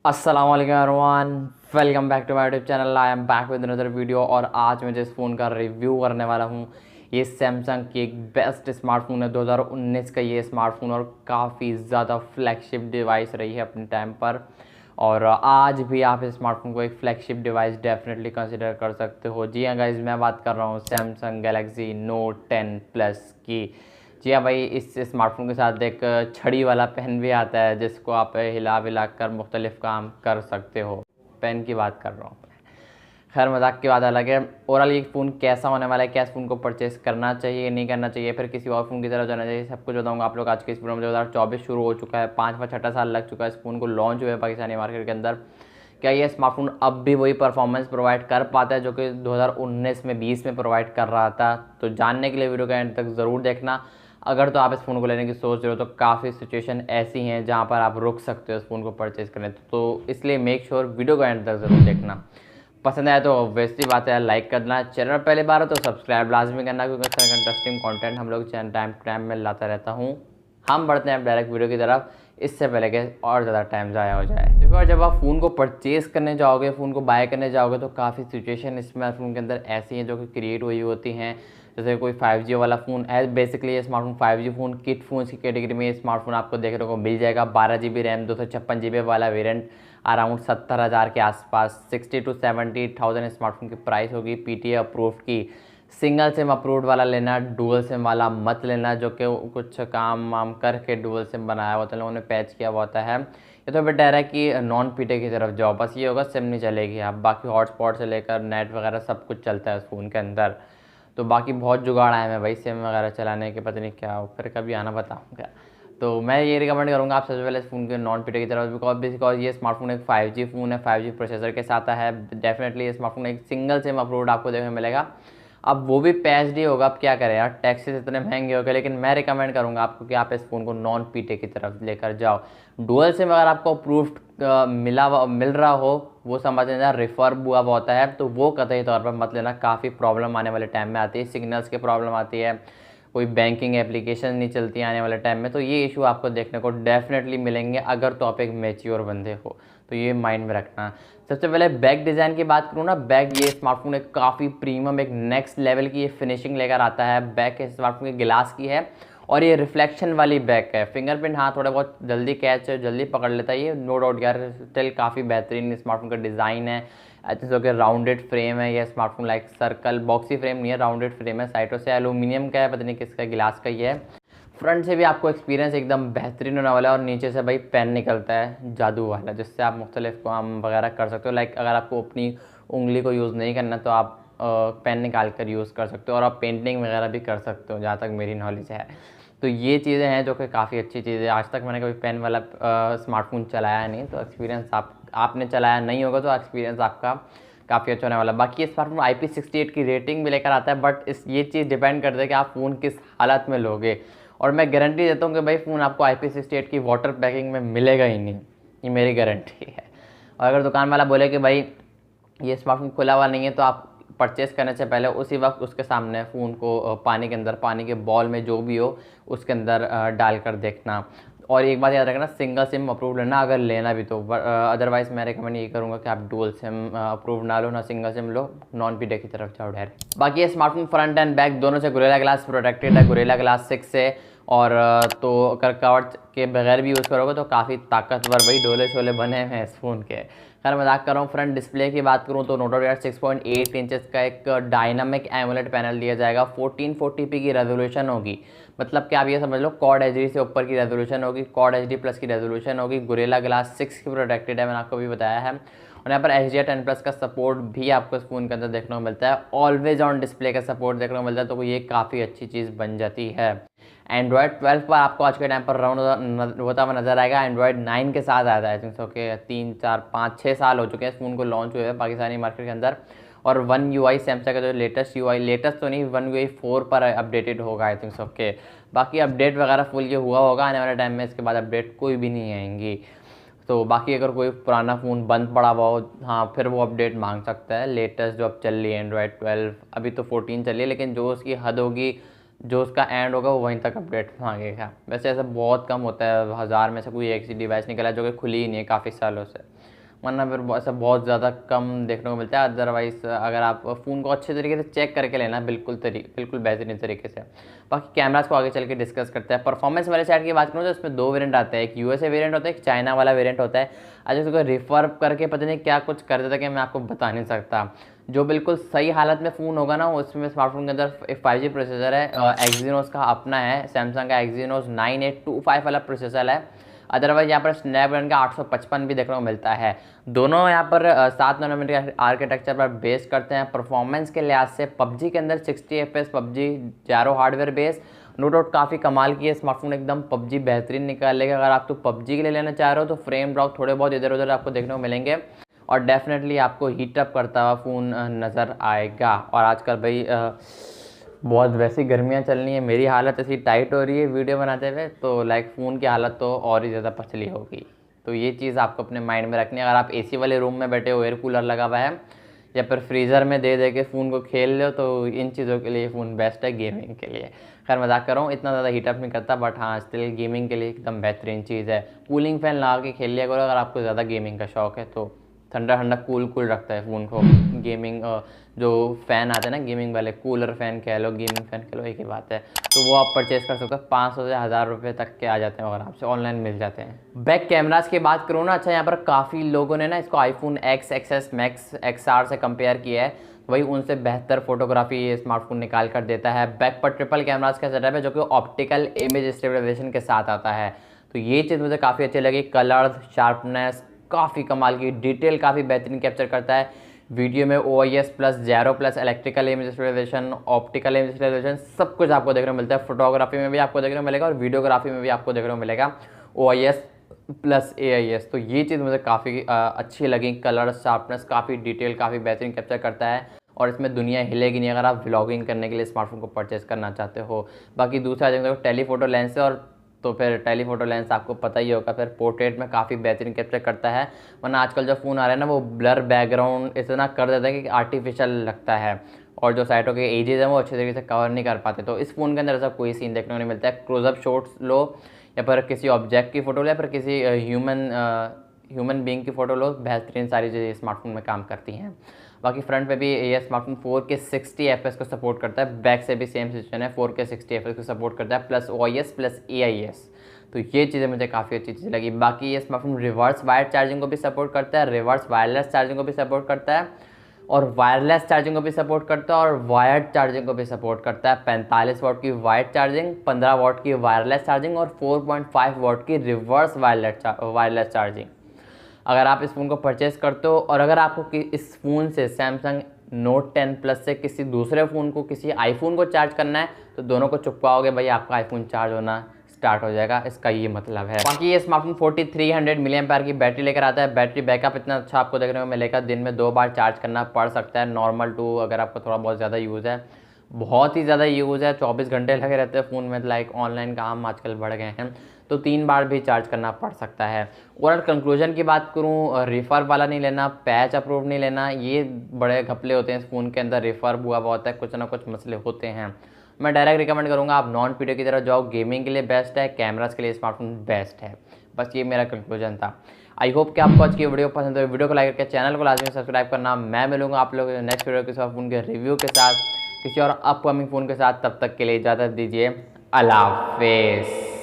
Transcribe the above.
अस्सलाम वालेकुम everyone, welcome back to my YouTube channel. I am back with another video और आज मैं जिस फ़ोन का रिव्यू करने वाला हूँ ये सैमसंग की एक बेस्ट स्मार्टफोन है। 2019 का ये स्मार्टफोन और काफ़ी ज़्यादा फ्लैगशिप डिवाइस रही है अपने टाइम पर, और आज भी आप इस स्मार्टफोन को एक फ्लैगशिप डिवाइस डेफिनेटली कंसिडर कर सकते हो। जी हाँ गाइज, मैं बात कर रहा हूँ सैमसंग गैलेक्सी नोट 10 प्लस की। जी हाँ भाई, इस स्मार्टफोन के साथ एक छड़ी वाला पेन भी आता है जिसको आप हिला विला कर मुख्तलिफ काम कर सकते हो। पेन की बात कर रहा हूँ। खैर, मजाक की बात अलग है। ओवरऑल ये फ़ोन कैसा होने वाला है, क्या इस फ़ोन को परचेस करना चाहिए नहीं करना चाहिए, फिर किसी और फ़ोन की तरफ जाना चाहिए, सब कुछ बताऊंगा आप लोग आज के इस वीडियो में। 2024 शुरू हो चुका है, 5वां-6वां साल लग चुका है इस फ़ोन को लॉन्च हुए पाकिस्तानी मार्केट के अंदर। क्या ये स्मार्टफोन अब भी वही परफॉर्मेंस प्रोवाइड कर पाता है जो कि 2019 में 20 में प्रोवाइड कर रहा था? तो जानने के लिए वीडियो का एंड तक ज़रूर देखना। अगर तो आप इस फ़ोन को लेने की सोच रहे हो तो काफ़ी सिचुएशन ऐसी हैं जहाँ पर आप रुक सकते हो इस फ़ोन को परचेज़ करने, तो इसलिए मेक श्योर वीडियो का एंड तक ज़रूर देखना। पसंद आया तो ऑब्वियसली बात है लाइक कर देना, चैनल पहली बार हो तो सब्सक्राइब लाजमी करना, क्योंकि इस तरह का इंटरेस्टिंग कंटेंट हम लोग चैनल टाइम टू टाइम में लाता रहता हूँ। हम बढ़ते हैं डायरेक्ट वीडियो की तरफ, इससे पहले कि और ज़्यादा टाइम ज़ाया हो जाए। देखो, और जब आप फ़ोन को परचेज़ करने जाओगे, फ़ोन को बाय करने जाओगे, तो काफ़ी सिचुएशन इस स्मार्टफोन के अंदर ऐसी हैं जो कि क्रिएट हुई होती हैं। जैसे कोई 5G वाला फ़ोन है, बेसिकली ये smartphone 5G phone kit phones की कैटेगरी में ये स्मार्टफोन आपको देखने को मिल जाएगा। 12 GB रैम 256 GB वाला वेरिएंट अराउंड 70,000 के आसपास, 60 to 70,000 स्मार्टफोन की प्राइस होगी। PTA अप्रूव्ड की सिंगल सिम अप्रूव्ड वाला लेना, डुअल सिम वाला मत लेना जो कि कुछ काम वाम करके डुअल सिम बनाया होता है, उन्होंने पैच किया हुआ होता है। ये तो बेटर है कि नॉन पीटे की तरफ जाओ, बस ये होगा सिम नहीं चलेगी, आप बाकी हॉटस्पॉट से लेकर नेट वगैरह सब कुछ चलता है उस फ़ोन के अंदर। तो बाकी बहुत जुगाड़ आए हैं भाई सिम वगैरह चलाने के, पता नहीं क्या हो, फिर कभी आना बताऊँगा। तो मैं ये रिकमेंड करूँगा आप सबसे पहले इस फ़ोन के नॉन पीटे की तरफ, बिकॉज ये स्मार्टफोन एक 5G फ़ोन है, 5G प्रोसेसर के साथ है। डेफिनेटली ये स्मार्टफोन एक सिंगल सिम अप्रूव्ड आपको देखने को मिलेगा। अब वो भी पैचडी होगा, अब क्या करें यार, टैक्सेस इतने महंगे हो गए, लेकिन मैं रिकमेंड करूँगा आपको कि आप इस फ़ोन को नॉन पीटे की तरफ लेकर जाओ। डुअल सिम अगर आपको अप्रूव्ड मिल रहा हो, वो समझ लेना रिफर्ब हुआ हुआ होता है, तो वो कतई तौर पर मत लेना, काफ़ी प्रॉब्लम आने वाले टाइम में आती है, सिग्नल्स की प्रॉब्लम आती है, कोई बैंकिंग एप्लीकेशन नहीं चलती आने वाले टाइम में, तो ये इशू आपको देखने को डेफिनेटली मिलेंगे अगर तो आप एक मैच्योर बंदे हो, तो ये माइंड में रखना। सबसे पहले बैक डिज़ाइन की बात करूँ ना, बैक ये स्मार्टफोन एक काफ़ी प्रीमियम एक नेक्स्ट लेवल की ये फिनिशिंग लेकर आता है। बैक इस स्मार्टफोन के गिलास की है और ये रिफ्लेक्शन वाली बैक है। फिंगरप्रिंट हाँ थोड़ा बहुत जल्दी कैच जल्दी पकड़ लेता है ये, नो डाउट यार, स्टिल काफ़ी बेहतरीन स्मार्टफोन का डिज़ाइन है। आई थिंक सो कि राउंडेड फ्रेम है ये smartphone, like circle boxy frame नहीं है, राउंडेड फ्रेम है। साइडों से एलुमिनियम का है, पता नहीं किसका, गिलास का ही है। फ्रंट से भी आपको एक्सपीरियंस एकदम बेहतरीन होने वाला है, और नीचे से भाई पेन निकलता है जादू वाला, जिससे आप मुख्तलिफ काम वगैरह कर सकते हो। लाइक अगर आपको अपनी उंगली को यूज़ नहीं करना तो आप पेन निकाल कर यूज़ कर सकते हो, और आप पेंटिंग वगैरह भी कर सकते हो जहाँ तक मेरी नॉलेज है। तो ये चीज़ें हैं जो कि काफ़ी अच्छी चीज़ें। आज तक मैंने कभी पेन वाला स्मार्टफोन चलाया नहीं, तो एक्सपीरियंस आपने चलाया नहीं होगा तो एक्सपीरियंस आपका काफ़ी अच्छा होने वाला। बाकी ये स्मार्टफोन IP68 की रेटिंग भी लेकर आता है, बट ये चीज़ डिपेंड करता है कि आप फ़ोन किस हालत में लोगे, और मैं गारंटी देता हूँ कि भाई फ़ोन आपको IP68 की वाटर पैकिंग में मिलेगा ही नहीं, ये मेरी गारंटी है। और अगर दुकान वाला बोले कि भाई ये स्मार्टफोन खुला हुआ नहीं है, तो आप परचेज़ करने से पहले उसी वक्त उसके सामने फ़ोन को पानी के अंदर, पानी के बॉल में जो भी हो उसके अंदर डाल कर देखना। और एक बात याद रखना, सिंगल सिम अप्रूव लेना अगर लेना भी तो, अदरवाइज़ मैं रिकमेंड ये करूँगा कि आप डुअल सिम अप्रूव ना लो, ना सिंगल सिम लो, नॉन पीटे की तरफ जाओ डायरेक्ट। बाकी ये स्मार्टफोन फ्रंट एंड बैक दोनों से गोरिल्ला ग्लास प्रोटेक्टेड है, गोरिल्ला ग्लास 6 से। और तो अगर कवर के बगैर भी यूज़ करोगे तो काफ़ी ताकतवर भाई डोले शोले बने हुए हैं इस फ़ोन के। खैर मजाक कर रहा हूँ। फ्रंट डिस्प्ले की बात करूँ तो नोट यार 6.8 इंचेस का एक डायनामिक एमोलेड पैनल दिया जाएगा, 1440p की रेजोल्यूशन होगी। मतलब कि आप ये समझ लो क्वाड एचडी से ऊपर की रेजोल्यूशन होगी, क्वाड एचडी प्लस की रेजोल्यूशन होगी। गोरिल्ला ग्लास 6 की प्रोटेक्टेड है, मैंने आपको भी बताया है। और यहाँ पर HDR10+ का सपोर्ट भी आपको इस फ़ोन के अंदर देखने को मिलता है, ऑलवेज ऑन डिस्प्ले का सपोर्ट देखने को मिलता है, तो ये काफ़ी अच्छी चीज़ बन जाती है। एंड्रॉयड 12 पर आपको आज के टाइम पर राउंड होता हुआ नजर आएगा। एंड्रॉयड 9 के साथ आता है, सो के 3 4 5 6 साल हो चुके हैं इस फ़ोन को लॉन्च हुए पाकिस्तानी मार्केट के अंदर। और One UI सैमसंग का जो लेटेस्ट UI, लेटेस्ट तो नहीं, One UI 4 पर अपडेटेड होगा आई थिंक सो के। बाकी अपडेट वगैरह फुल ये हुआ होगा आने वाले टाइम में, इसके बाद अपडेट कोई भी नहीं आएंगी। तो बाकी अगर कोई पुराना फ़ोन बंद पड़ा हुआ हो, हाँ फिर वो अपडेट मांग सकता है। लेटेस्ट जो अब चल रही है एंड्रॉयड 12, अभी तो 14 चल रही है, लेकिन जो उसकी हद होगी जो उसका एंड होगा वो वहीं तक अपडेट मांगेगा। वैसे ऐसा बहुत कम होता है, 1000 में से कोई एक सी डिवाइस निकला है जो कि खुली ही नहीं है काफ़ी सालों से, वरना फिर ऐसा बहुत ज़्यादा कम देखने को मिलता है। अदरवाइज़ अगर आप फ़ोन को अच्छे तरीके से चेक करके लेना, बिल्कुल बेहतरीन तरीके से। बाकी कैमरास को आगे चल के डिस्कस करते हैं। परफॉर्मेंस वाले साइड की बात करूँ तो इसमें 2 वेरिएंट आते हैं, एक यूएसए वेरिएंट होता है, एक चाइना वाला वेरिएंट होता है। आज उसको रिफर्ब करके पता नहीं क्या कुछ कर देता कि मैं आपको बता नहीं सकता। जो बिल्कुल सही हालत में फ़ोन होगा ना, उसमें स्मार्टफोन के अंदर एक 5G प्रोसेसर है, एक्जीनोस का अपना है, सैमसंग का एक्जीनोस 9825 वाला प्रोसेसर है। अदरवाइज यहाँ पर स्नैपड्रैगन का 855 भी देखने को मिलता है। दोनों यहाँ पर 7 नैनोमीटर के आर्किटेक्चर पर बेस करते हैं। परफॉर्मेंस के लिहाज से पबजी के अंदर 60 FPS पबजी जारो हार्डवेयर बेस, नो डाउट काफ़ी कमाल की है। स्मार्टफोन एकदम पबजी बेहतरीन निकालेगा। अगर आप तो पबजी के लिए लेना चाह रहे हो तो फ्रेम ड्रॉप थोड़े बहुत इधर उधर आपको देखने को मिलेंगे और डेफिनेटली आपको हीटअप करता हुआ फ़ोन नज़र आएगा। और आजकल भाई बहुत वैसी गर्मियाँ चल रही हैं, मेरी हालत ऐसी टाइट हो रही है वीडियो बनाते हुए, तो लाइक फ़ोन की हालत तो और ही ज़्यादा पतली होगी। तो ये चीज़ आपको अपने माइंड में रखनी है। अगर आप एसी वाले रूम में बैठे हो, एयर कूलर लगा हुआ है, या फिर फ्रीज़र में दे के फ़ोन को खेल लो, तो इन चीज़ों के लिए फ़ोन बेस्ट है गेमिंग के लिए। खैर मजाक कर रहा हूँ, इतना ज़्यादा हीटअप नहीं करता, बट हाँ स्टिल गेमिंग के लिए एकदम बेहतरीन चीज़ है। कूलिंग फ़ैन लगा के खेल लिया करो अगर आपको ज़्यादा गेमिंग का शौक है तो। ठंडा ठंडा कूल रखता है फ़ोन को। गेमिंग जो फ़ैन आते हैं ना गेमिंग वाले, कूलर फ़ैन कह लो, गेमिंग फ़ैन कह लो, एक ही बात है। तो वो आप परचेज़ कर सकते हो, 500 से 1000 रुपये तक के आ जाते हैं और आपसे ऑनलाइन मिल जाते हैं। बैक कैमरास की बात करूँ ना, अच्छा यहाँ पर काफ़ी लोगों ने ना इसको iPhone X, XS Max, XR से कंपेयर किया है, वही उनसे बेहतर फोटोग्राफी ये स्मार्टफोन निकाल कर देता है। बैक पर ट्रिपल कैमरास का सेटअप है जो कि ऑप्टिकल इमेज स्टेबलाइजेशन के साथ आता है, तो ये चीज़ मुझे काफ़ी अच्छी लगी। कलर शार्पनेस काफ़ी कमाल की, डिटेल काफ़ी बेहतरीन कैप्चर करता है। वीडियो में OIS plus, zero plus, electrical image stabilisation, optical image stabilisation सब कुछ आपको देखने को मिलता है। फोटोग्राफी में भी आपको देखने को मिलेगा और वीडियोग्राफी में भी आपको देखने को मिलेगा OIS प्लस AIS। तो ये चीज़ मुझे काफ़ी अच्छी लगी। कलर शार्पनेस काफ़ी डिटेल काफ़ी बेहतरीन कैप्चर करता है और इसमें दुनिया हिलेगी नहीं अगर आप व्लॉगिंग करने के लिए स्मार्टफोन को परचेज़ करना चाहते हो। बाकी दूसरा देखो टेलीफोटो लेंस है, और तो फिर टेलीफोटो लेंस आपको पता ही होगा, फिर पोर्ट्रेट में काफ़ी बेहतरीन कैप्चर करता है। वरना आजकल जो फ़ोन आ रहे हैं ना वो ब्लर बैकग्राउंड इतना कर देता है कि आर्टिफिशियल लगता है और जो साइडों के एजेस हैं वो अच्छे तरीके से कवर नहीं कर पाते। तो इस फ़ोन के अंदर ऐसा कोई सीन देखने को नहीं मिलता है। क्लोजअप शॉट्स लो या फिर किसी ऑब्जेक्ट की फ़ोटो लो या फिर किसी ह्यूमन बीइंग की फ़ोटो लो, बेहतरीन सारी चीज़ें स्मार्टफोन में काम करती हैं। बाकी फ्रंट पे भी ये स्मार्टफोन 4K 60 FPS को सपोर्ट करता है। बैक से भी सेम सिचुएशन है, 4K 60 FPS को सपोर्ट करता है, प्लस OIS प्लस AIS। तो ये चीज़ें मुझे काफ़ी अच्छी चीज़ लगी। बाकी ये स्मार्टफोन रिवर्स वायर्ड चार्जिंग को भी सपोर्ट करता है, रिवर्स वायरलेस चार्जिंग को भी सपोर्ट करता है, और वायरलेस चार्जिंग को भी सपोर्ट करता है, और वायर्ड चार्जिंग को भी सपोर्ट करता है। 45 वाट की वायर्ड चार्जिंग, 15 वाट की वायरलेस चार्जिंग और 4.5 वाट की रिवर्स वायरलेस चार्जिंग। अगर आप इस फ़ोन को परचेज़ करते हो और अगर आपको इस फ़ोन से सैमसंग Note 10 Plus से किसी दूसरे फ़ोन को, किसी आईफोन को चार्ज करना है तो दोनों को चिपकाओगे भाई, आपका आईफोन चार्ज होना स्टार्ट हो जाएगा, इसका ये मतलब है। बाकी ये स्मार्टफोन 4300 mAh की बैटरी लेकर आता है। बैटरी बैकअप इतना अच्छा आपको देखने को मिलेगा, दिन में 2 बार चार्ज करना पड़ सकता है, नॉर्मल टू अगर आपको थोड़ा बहुत ज़्यादा यूज़ है, बहुत ही ज़्यादा यूज़ है, 24 घंटे लगे रहते हैं फ़ोन में, लाइक ऑनलाइन काम आजकल बढ़ गए हैं, तो 3 बार भी चार्ज करना पड़ सकता है। और कंक्लूजन की बात करूँ, रिफर्ब वाला नहीं लेना, पैच अप्रूव नहीं लेना, ये बड़े घपले होते हैं इस फ़ोन के अंदर, रिफर्ब हुआ बहुत है, कुछ ना कुछ मसले होते हैं। मैं डायरेक्ट रिकमेंड करूँगा आप नॉन पीडियो की तरफ जाओ, गेमिंग के लिए बेस्ट है, कैमरास के लिए स्मार्टफोन बेस्ट है। बस ये मेरा कंक्लूजन था। आई होप कि आपको आज की वीडियो पसंद है। वीडियो को लाइक करके चैनल को लाजमी सब्सक्राइब करना। मैं मिलूंगा आप लोगों को नेक्स्ट वीडियो के साथ फ़ोन के रिव्यू के साथ, किसी और अपकमिंग फ़ोन के साथ। तब तक के लिए इजाज़त दीजिए, अल्लाह हाफिज़।